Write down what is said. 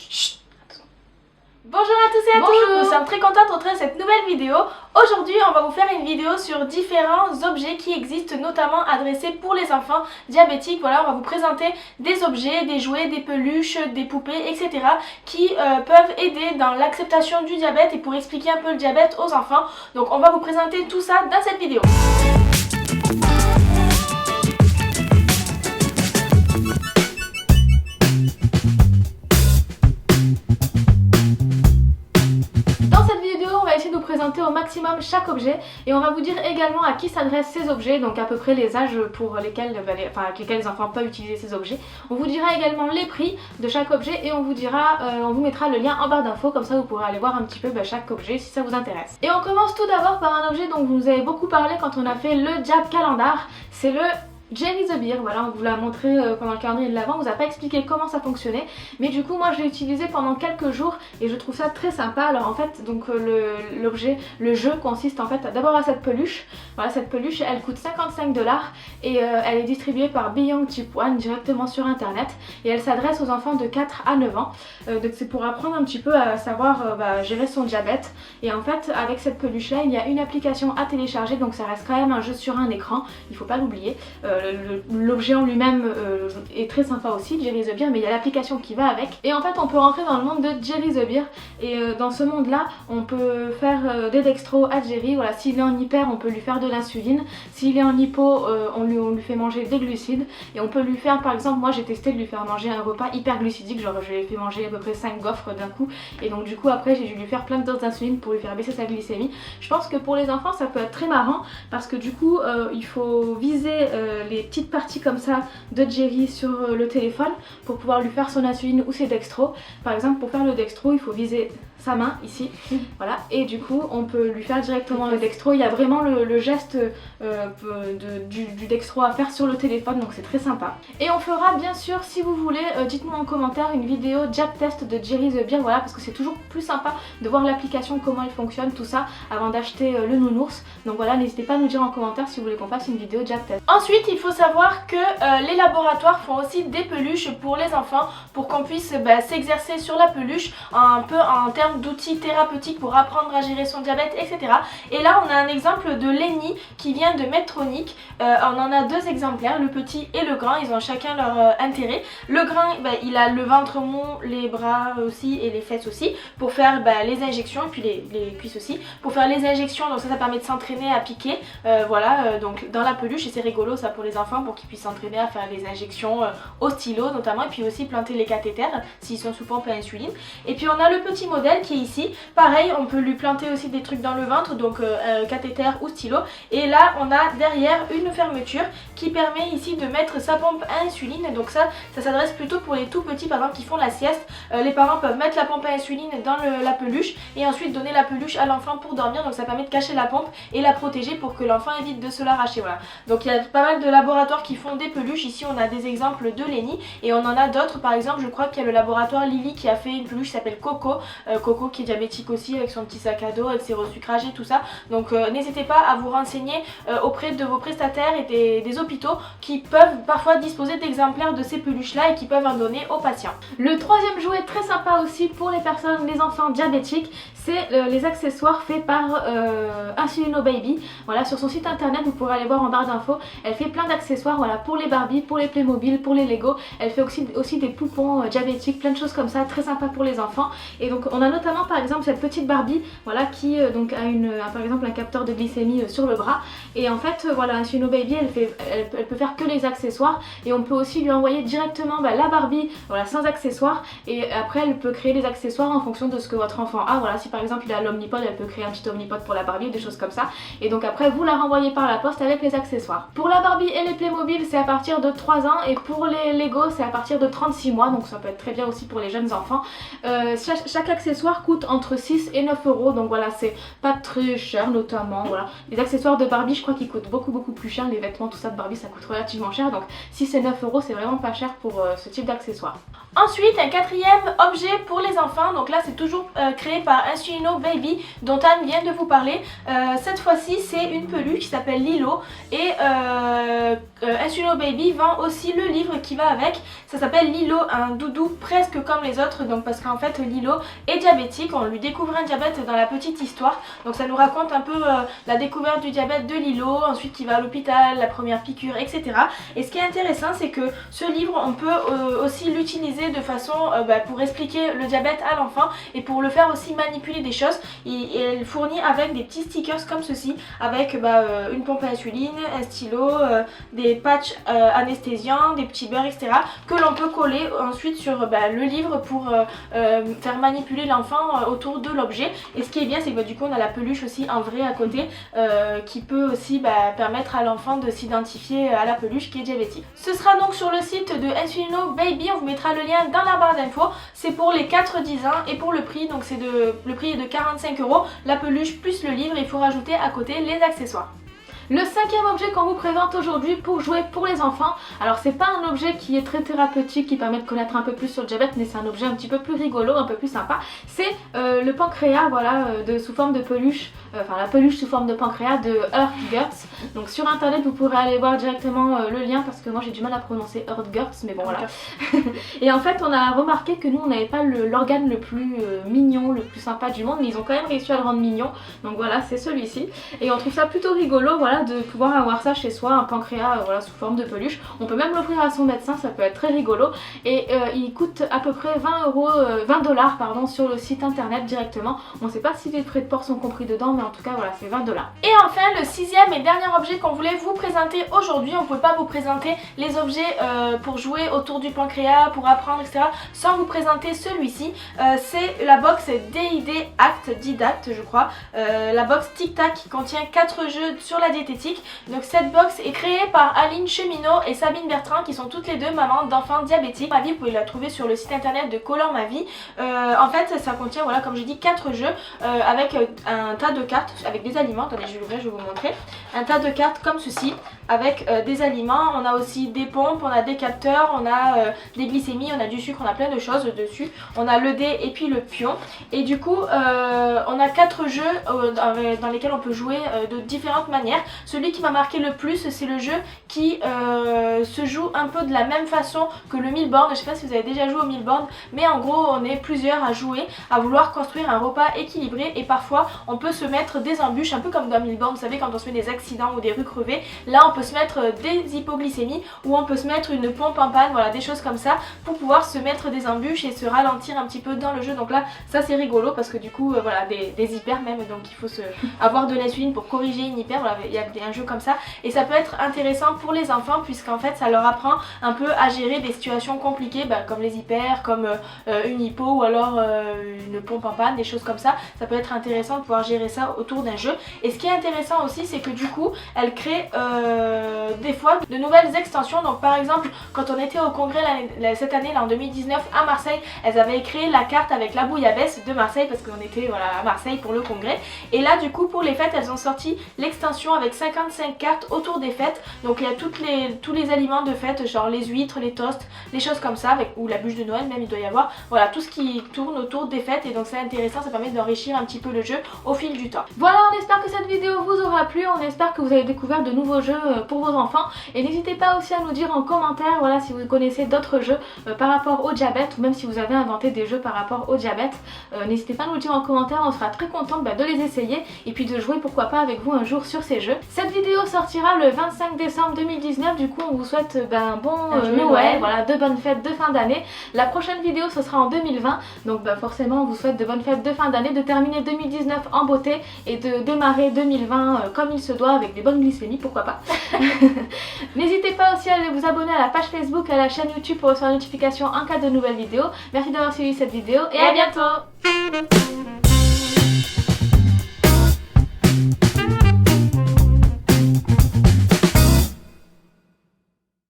Chut. Bonjour à tous et à toutes, nous sommes très contents de retrouver cette nouvelle vidéo. Aujourd'hui on va vous faire une vidéo sur différents objets qui existent, notamment adressés pour les enfants diabétiques. Voilà, on va vous présenter des objets, des jouets, des peluches, des poupées, etc. qui peuvent aider dans l'acceptation du diabète et pour expliquer un peu le diabète aux enfants. Donc on va vous présenter tout ça dans cette vidéo. Présenter au maximum chaque objet et on va vous dire également à qui s'adressent ces objets, donc à peu près les âges pour lesquels, avec lesquels les enfants peuvent utiliser ces objets. On vous dira également les prix de chaque objet et on vous mettra le lien en barre d'infos, comme ça vous pourrez aller voir un petit peu chaque objet si ça vous intéresse. Et on commence tout d'abord par un objet dont vous nous avez beaucoup parlé quand on a fait le Diab Calendar, c'est le Jerry the Beer. Voilà, on vous l'a montré pendant le calendrier de l'Avent, on vous a pas expliqué comment ça fonctionnait, mais du coup moi je l'ai utilisé pendant quelques jours et je trouve ça très sympa. Alors en fait, donc le jeu consiste en fait d'abord à cette peluche. Voilà, cette peluche elle coûte 55$ et elle est distribuée par Beyond Chip One directement sur internet et elle s'adresse aux enfants de 4 à 9 ans. Donc c'est pour apprendre un petit peu à savoir gérer son diabète. Et en fait avec cette peluche là il y a une application à télécharger, donc ça reste quand même un jeu sur un écran, il faut pas l'oublier. L'objet en lui-même est très sympa aussi, Jerry the Beer, mais il y a l'application qui va avec. Et en fait on peut rentrer dans le monde de Jerry the Beer et dans ce monde là on peut faire des dextros à Jerry. Voilà, s'il est en hyper on peut lui faire de l'insuline, s'il est en hypo on lui fait manger des glucides et on peut lui faire, par exemple moi j'ai testé de lui faire manger un repas hyper glucidique, genre je lui ai fait manger à peu près 5 gaufres d'un coup et donc du coup après j'ai dû lui faire plein de doses d'insuline pour lui faire baisser sa glycémie. Je pense que pour les enfants ça peut être très marrant parce que du coup il faut viser les petites parties comme ça de Jerry sur le téléphone pour pouvoir lui faire son insuline ou ses dextros. Par exemple pour faire le dextro il faut viser sa main ici, voilà, et du coup on peut lui faire directement le dextro. Il y a vraiment le geste du dextro à faire sur le téléphone, donc c'est très sympa. Et on fera bien sûr, si vous voulez, dites-moi en commentaire une vidéo jab test de Jerry the Beer, voilà, parce que c'est toujours plus sympa de voir l'application, comment elle fonctionne, tout ça, avant d'acheter le nounours. Donc voilà, n'hésitez pas à nous dire en commentaire si vous voulez qu'on fasse une vidéo jab test. Ensuite il faut savoir que les laboratoires font aussi des peluches pour les enfants, pour qu'on puisse s'exercer sur la peluche un peu en termes d'outils thérapeutiques pour apprendre à gérer son diabète, etc. Et là on a un exemple de Lenny qui vient de Medtronic. On en a deux exemplaires, le petit et le grand, ils ont chacun leur intérêt. Le grand il a le ventre mou, les bras aussi et les fesses aussi pour faire les injections, et puis les cuisses aussi pour faire les injections, donc ça permet de s'entraîner à piquer, voilà, donc dans la peluche, et c'est rigolo ça pour les enfants pour qu'ils puissent s'entraîner à faire les injections au stylo notamment, et puis aussi planter les cathéters s'ils sont sous pompe à insuline. Et puis on a le petit modèle qui est ici, pareil on peut lui planter aussi des trucs dans le ventre, donc cathéter ou stylo, et là on a derrière une fermeture qui permet ici de mettre sa pompe à insuline. Donc ça s'adresse plutôt pour les tout petits par exemple qui font la sieste. Les parents peuvent mettre la pompe à insuline dans la peluche et ensuite donner la peluche à l'enfant pour dormir, donc ça permet de cacher la pompe et la protéger pour que l'enfant évite de se l'arracher. Voilà, donc il y a pas mal de laboratoires qui font des peluches. Ici on a des exemples de Lenny et on en a d'autres, par exemple je crois qu'il y a le laboratoire Lily qui a fait une peluche qui s'appelle Coco, Coco qui est diabétique aussi, avec son petit sac à dos, avec ses resucrages et tout ça. Donc n'hésitez pas à vous renseigner auprès de vos prestataires et des hôpitaux qui peuvent parfois disposer d'exemplaires de ces peluches là et qui peuvent en donner aux patients. Le troisième jouet très sympa aussi pour les personnes, les enfants diabétiques, c'est les accessoires faits par Insulino Baby. Voilà, sur son site internet vous pourrez aller voir en barre d'infos, elle fait plein d'accessoires, voilà, pour les Barbie, pour les Playmobil, pour les Lego. Elle fait aussi des poupons diabétiques, plein de choses comme ça, très sympa pour les enfants. Et donc on a notamment par exemple cette petite Barbie, voilà, qui donc a par exemple un capteur de glycémie sur le bras. Et en fait voilà, Insulino Baby elle peut faire que les accessoires et on peut aussi lui envoyer directement la Barbie, voilà, sans accessoires, et après elle peut créer les accessoires en fonction de ce que votre enfant a. Voilà, si par exemple il a l'Omnipod, elle peut créer un petit Omnipod pour la Barbie, des choses comme ça, et donc après vous la renvoyez par la poste avec les accessoires. Pour la Barbie et les Playmobil c'est à partir de 3 ans et pour les Lego c'est à partir de 36 mois, donc ça peut être très bien aussi pour les jeunes enfants. Chaque accessoire coûte entre 6 et 9 €, donc voilà, c'est pas très cher notamment. Voilà, les accessoires de Barbie je crois qu'ils coûtent beaucoup plus cher, les vêtements tout ça de Barbie ça coûte relativement cher, donc 6 et 9 € c'est vraiment pas cher pour ce type d'accessoires. Ensuite un quatrième objet pour les enfants, donc là c'est toujours créé par Insulino Baby dont Anne vient de vous parler. Cette fois-ci c'est une peluche qui s'appelle Lilo et Insulo Baby vend aussi le livre qui va avec. Ça s'appelle Lilo, un doudou presque comme les autres, donc parce qu'en fait Lilo est diabétique, on lui découvre un diabète dans la petite histoire, donc ça nous raconte un peu la découverte du diabète de Lilo, ensuite qui va à l'hôpital, la première piqûre, etc. Et ce qui est intéressant, c'est que ce livre, on peut aussi l'utiliser de façon pour expliquer le diabète à l'enfant et pour le faire aussi manipuler des choses. Et elle fournit avec des petits stickers comme ceci, avec une pompe à insuline, un stylo, des patchs anesthésiants, des petits beurres, etc. que l'on peut coller ensuite sur le livre pour faire manipuler l'enfant autour de l'objet. Et ce qui est bien, c'est que du coup on a la peluche aussi en vrai à côté qui peut aussi permettre à l'enfant de s'identifier à la peluche qui est diabétique. Ce sera donc sur le site de Insulino Baby, on vous mettra le lien dans la barre d'infos. C'est pour les 4-10 ans et pour le prix, donc le prix est de 45 €, la peluche plus le livre, il faut rajouter à côté les accessoires. Le cinquième objet qu'on vous présente aujourd'hui pour jouer pour les enfants, alors c'est pas un objet qui est très thérapeutique, qui permet de connaître un peu plus sur le diabète, mais c'est un objet un petit peu plus rigolo, un peu plus sympa. C'est le pancréas, voilà, sous forme de peluche, la peluche sous forme de pancréas de Heartgurts. Donc sur internet vous pourrez aller voir directement le lien parce que moi j'ai du mal à prononcer Heartgurts, mais bon voilà. Et en fait on a remarqué que nous on n'avait pas l'organe le plus mignon, le plus sympa du monde, mais ils ont quand même réussi à le rendre mignon. Donc voilà, c'est celui-ci. Et on trouve ça plutôt rigolo, voilà, de pouvoir avoir ça chez soi, un pancréas sous forme de peluche. On peut même l'offrir à son médecin, ça peut être très rigolo. Et il coûte à peu près 20 $ sur le site internet directement. On ne sait pas si les frais de port sont compris dedans, mais en tout cas voilà, c'est 20 $. Et enfin le sixième et dernier objet qu'on voulait vous présenter aujourd'hui, on ne peut pas vous présenter les objets pour jouer autour du pancréas, pour apprendre, etc. sans vous présenter celui-ci. C'est la box DID Act, Didact je crois, la box Tic Tac qui contient 4 jeux sur la diététique. Donc cette box est créée par Aline Cheminot et Sabine Bertrand qui sont toutes les deux mamans d'enfants diabétiques. Ma vie, vous pouvez la trouver sur le site internet de Color Ma Vie. En fait ça contient, voilà, comme j'ai dit, 4 jeux avec un tas de cartes avec des aliments. Attendez, je vais l'ouvrir, je vais vous montrer. Un tas de cartes comme ceci avec des aliments. On a aussi des pompes, on a des capteurs, on a des glycémies, on a du sucre, on a plein de choses dessus. On a le dé et puis le pion. Et du coup on a 4 jeux dans lesquels on peut jouer de différentes manières. Celui qui m'a marqué le plus, c'est le jeu qui se joue un peu de la même façon que le 1000 bornes. Je sais pas si vous avez déjà joué au 1000 bornes, mais en gros on est plusieurs à jouer, à vouloir construire un repas équilibré, et parfois on peut se mettre des embûches, un peu comme dans 1000 bornes, vous savez, quand on se met des accidents ou des rues crevées. Là on peut se mettre des hypoglycémies ou on peut se mettre une pompe en panne, voilà, des choses comme ça pour pouvoir se mettre des embûches et se ralentir un petit peu dans le jeu. Donc là ça c'est rigolo parce que du coup voilà, des hyper même, donc il faut avoir de l'insuline pour corriger une hyper, voilà, il y a un jeu comme ça et ça peut être intéressant pour les enfants puisqu'en fait ça leur apprend un peu à gérer des situations compliquées comme les hyper, comme une hypo ou alors une pompe en panne, des choses comme ça. Ça peut être intéressant de pouvoir gérer ça autour d'un jeu. Et ce qui est intéressant aussi, c'est que du coup elle crée des fois de nouvelles extensions. Donc par exemple quand on était au congrès cette année là en 2019 à Marseille, elles avaient créé la carte avec la bouillabaisse de Marseille parce qu'on était à Marseille pour le congrès. Et là du coup pour les fêtes elles ont sorti l'extension avec 55 cartes autour des fêtes. Donc il y a tous les aliments de fête, genre les huîtres, les toasts, les choses comme ça, ou la bûche de Noël même il doit y avoir. Voilà, tout ce qui tourne autour des fêtes, et donc c'est intéressant, ça permet d'enrichir un petit peu le jeu au fil du temps. Voilà, on espère que cette vidéo vous aura plu, on espère que vous avez découvert de nouveaux jeux pour vos enfants. Et n'hésitez pas aussi à nous dire en commentaire, voilà, si vous connaissez d'autres jeux par rapport au diabète, ou même si vous avez inventé des jeux par rapport au diabète. N'hésitez pas à nous le dire en commentaire, on sera très contente de les essayer et puis de jouer pourquoi pas avec vous un jour sur ces jeux. Cette vidéo sortira le 25 décembre 2019, du coup on vous souhaite un bon Noël, voilà, de bonnes fêtes de fin d'année. La prochaine vidéo ce sera en 2020, donc forcément on vous souhaite de bonnes fêtes de fin d'année, de terminer 2019 en beauté et de démarrer 2020 comme il se doit avec des bonnes glycémies, pourquoi pas. N'hésitez pas aussi à aller vous abonner à la page Facebook, à la chaîne YouTube pour recevoir une notification en cas de nouvelles vidéos. Merci d'avoir suivi cette vidéo et à bientôt.